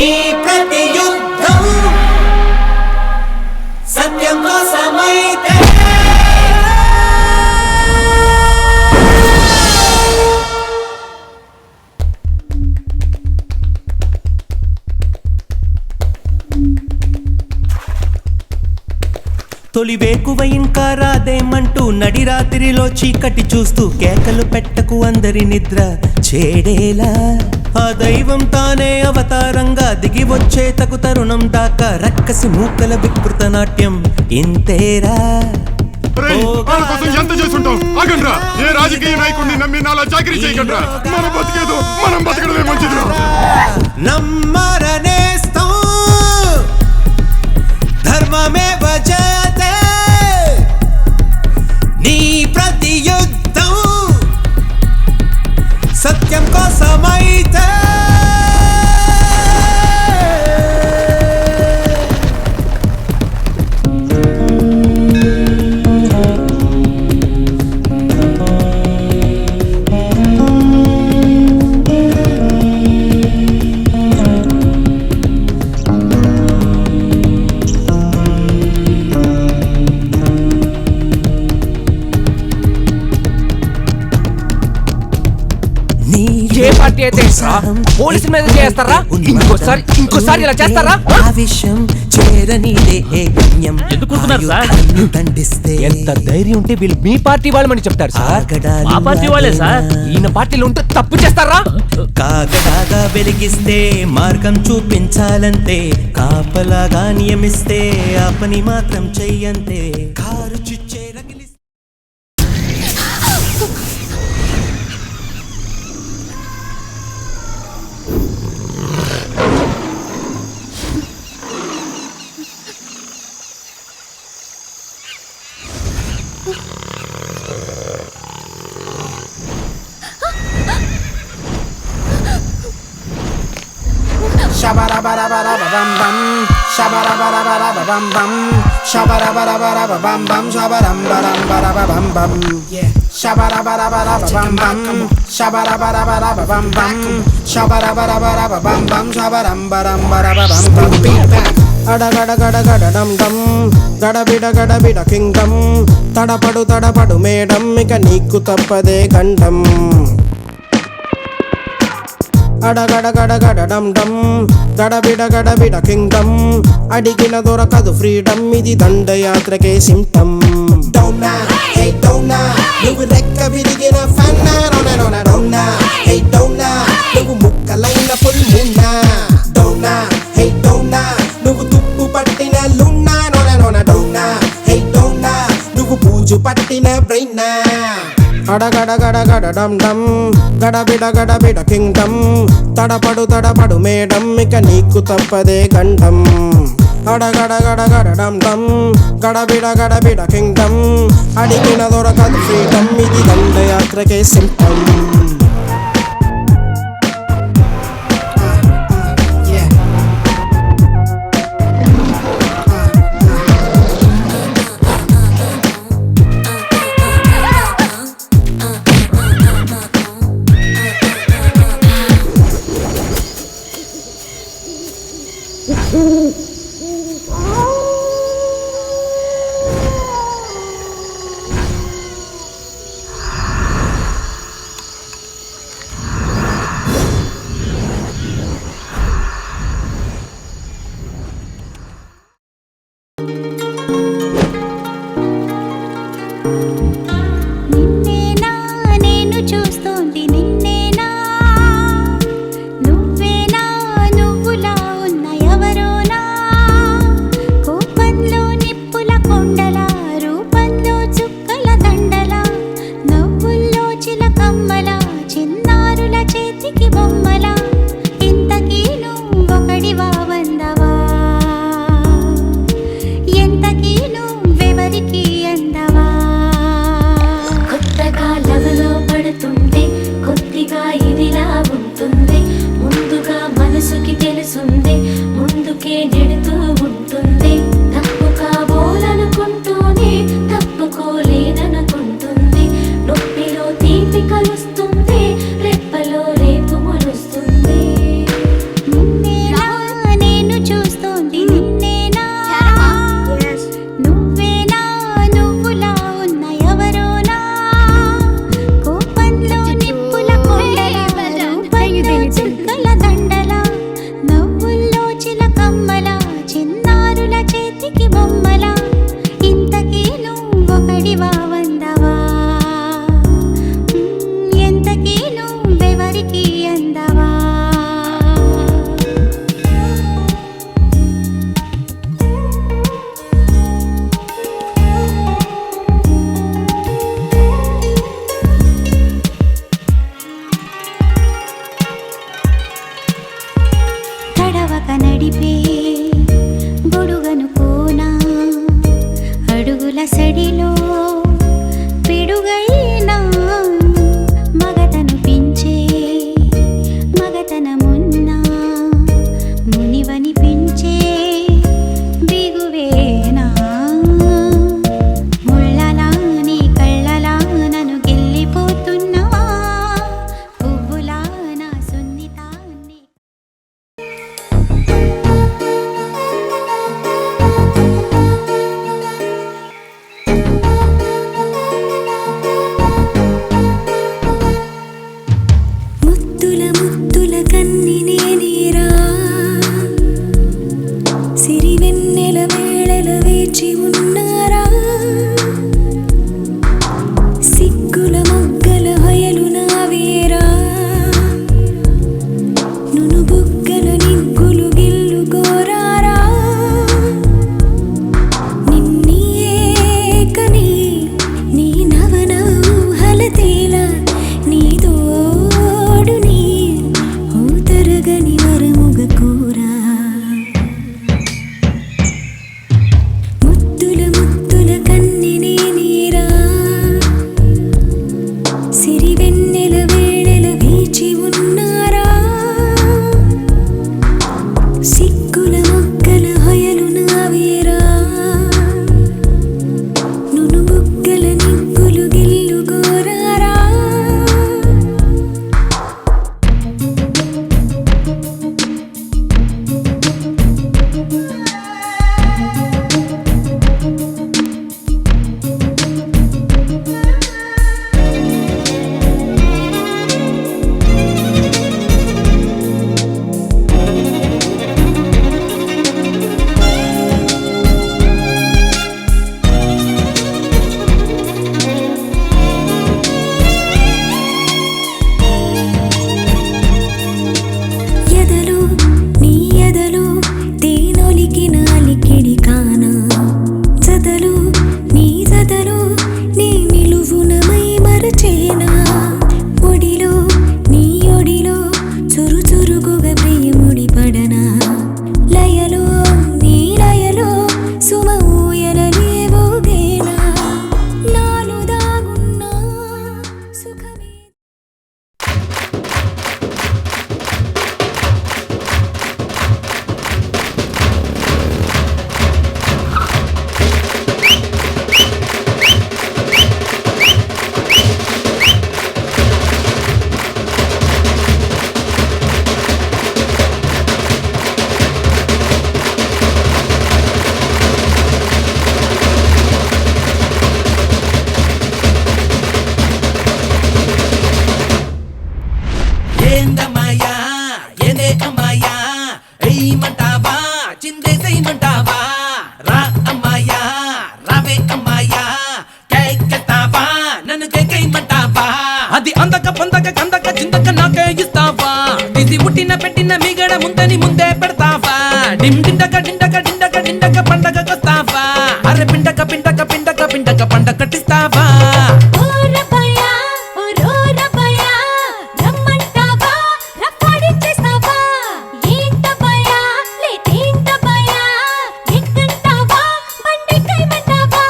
నీ ప్రతి యుద్ధం సత్యం కోసమైతే తొలి వేకువ ఇంకా రాదేమంటూ నడి రాత్రిలో చీకటి చూస్తూ కేకలు పెట్టకు అందరి నిద్ర చేడేలా ఆ దైవం తానే అవతారంగా దిగి వచ్చేతకు తరుణం దాకా రక్కసి మూకల వికృత నాట్యం ఇంతేరా. ఎంత చేసుంటాం ఆగండ్రా. ఏ రాజకీయ నాయకుడిని నమ్మి నాలా చాకరీ చేయకండ్రా. మనం బతికేదో మనం బతకడమే మంచిదిరా. నమ్మరనేస్తం ధర్మమే వజతే నీ ప్రతి యుద్ధం సత్యం కోసమైతే ఏ పార్టీ అయితే పోలీసుల మీద చేస్తారా? ఇంకోసారి ఇలా చేస్తారా? ఆవేశం చేరనిదే యజ్ఞం ఎందుకుంటున్నారు సార్? దండిస్తే ఎంత ధైర్యం ఉంటే వీళ్ళు మీ పార్టీ వాళ్ళమని చెప్తారు సార్. మా పార్టీ వాళ్ళే సార్. ఈయన పార్టీలో ఉంటే తప్పు చేస్తారా? కాగడాగా వెలిగిస్తే మార్గం చూపించాలంతే, కాపలాగా నియమిస్తే ఆ పని మాత్రం చెయ్యంతే. Car చుచ్చే రగిలి Shabara-bara-bara-ba-bam-bam, shabara-bara-bara-ba-bam-bam, shabara-bara-bara-ba-bam-bam, shabaram-baram-bara-ba-bam-bam, shabara-bara-bara-ba-bam-bam, shabara-bara-bara-ba-bam-bam, shabara-bara-bara-ba-bam-bam, shabaram-baram-bara-ba-bam-bam. అడగడగడగడడం గడబిడ Kingam తడపడు madam ఇక నీకు తప్పదే గండం. అడగడగడగడడం గడబిడ కింగం అడిగిన దొరకదు ఫ్రీడమ్ ఇది దండయాత్రకే సింటమ్. డౌనా హే డౌనా నువ్వు రెక్క విరిగిన ఫన్నా రోనా డౌనా హే డౌనా నువ్వు ముక్కలైన పొల్మున్నా. డౌనా హే డౌనా నువ్వు తుప్పు పట్టిన లున్నా రోనా డౌనా హే డౌనా నువ్వు పూజు పట్టిన బ్రెయిన్నా. అడగడగడగడడం గడబిడ కింగం తడపడు మేడం ఇక నీకు తప్పదే గండం. అడగడగడగడడం గడబిడ కింగం అడిగిన దొరకదు ఫ్రీడమ్ ఇది దండయాత్రకే సింటమ్. నడిపే గొడుగను కోనా అడుగుల సడిలో పిడుగైనా మగతను పెంచే మగతనమున్నా మునివని పెంచే బిగువేనా ముళ్ళలా నీ కళ్ళలా నన్ను గెల్లిపోతున్నావా పువ్వులా నా సున్నితాన్ని ముత్తుల ముత్తుల కన్ని నేనేరా సిరివెన్నెల వేళల వేచి ఉన్నారా సిగ్గుల మొగ్గల హయలు నావేరా నును బుగ్గల నిగ్గులు గిల్లు కోరారా నిన్నేకని నీ నవనౌహల తేల నీ తోడుని ఓ తరగని వరముగ కోరా ముత్తుల ముత్తుల కన్నె నేనేరా సిరివెన్నెల వేళల వేచి ఉన్నారా సిగ్గుల మొగ్గల హయలు నావేరా నును బుగ్గల నిగ్గులు గిల్లు కోరారా ఎదలో నీ ఎదలో తేనొలికి నాలికిడి కానా జదలో నీ జదలో నీ నిలువునమై మరచేనా ఒడిలో నీ ఒడిలో చురు చురుగుగా ప్రియముడి పడనా లయలో నీ లయలో సుమ ఊయలలేవోగేనా నాలో దాగున్నా సుఖమే ఏందమ్మాయా ఏందే అమ్మాయా ఎయ్యమంటావా చిందేసేయమంటావా రా అమ్మాయా రావే అమ్మాయా కేకెత్తావా నన్ను కేకేయమంటావా అది అందక పొందక కందక చిందక నాకే ఇస్తావా తీసి పుట్టిన పెట్టిన మిగడ ముందని ముందే పెడతావా డిండక డిండక డిండక డిండక పండగకొస్తావా అరే పిండక పిండక పిండక పిండక పండ కట్టిస్తావా ఓ రబ్బయ్యా ఓ రో రబ్బయ్యా రమ్మంటావా రప్పడిచేస్తావా ఏంటబ్బయ్యా లేటేంటబ్బయ్యా ఎక్కంటావా బండెక్కైమంటావా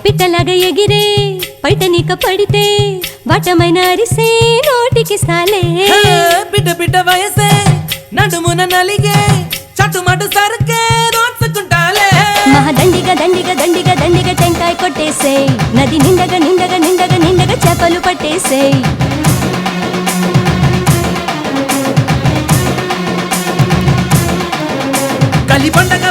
పిట్టలాగా ఎగిరే పైటనిక పడితే వటమైన అరిసే నోటికి సాలే బిడ్డ బిడ్డ వయసే నడుమున నలిగే చటుమటు సరుకే దోచుకుంటాలే మహాదండిగా దండిగా దండిగా దండిగా టెంకాయ కొట్టేసేయ్ నది నిండగా నిండగా నిండగా నిండగా చేపలు పట్టేసేయ్ కలి పండగ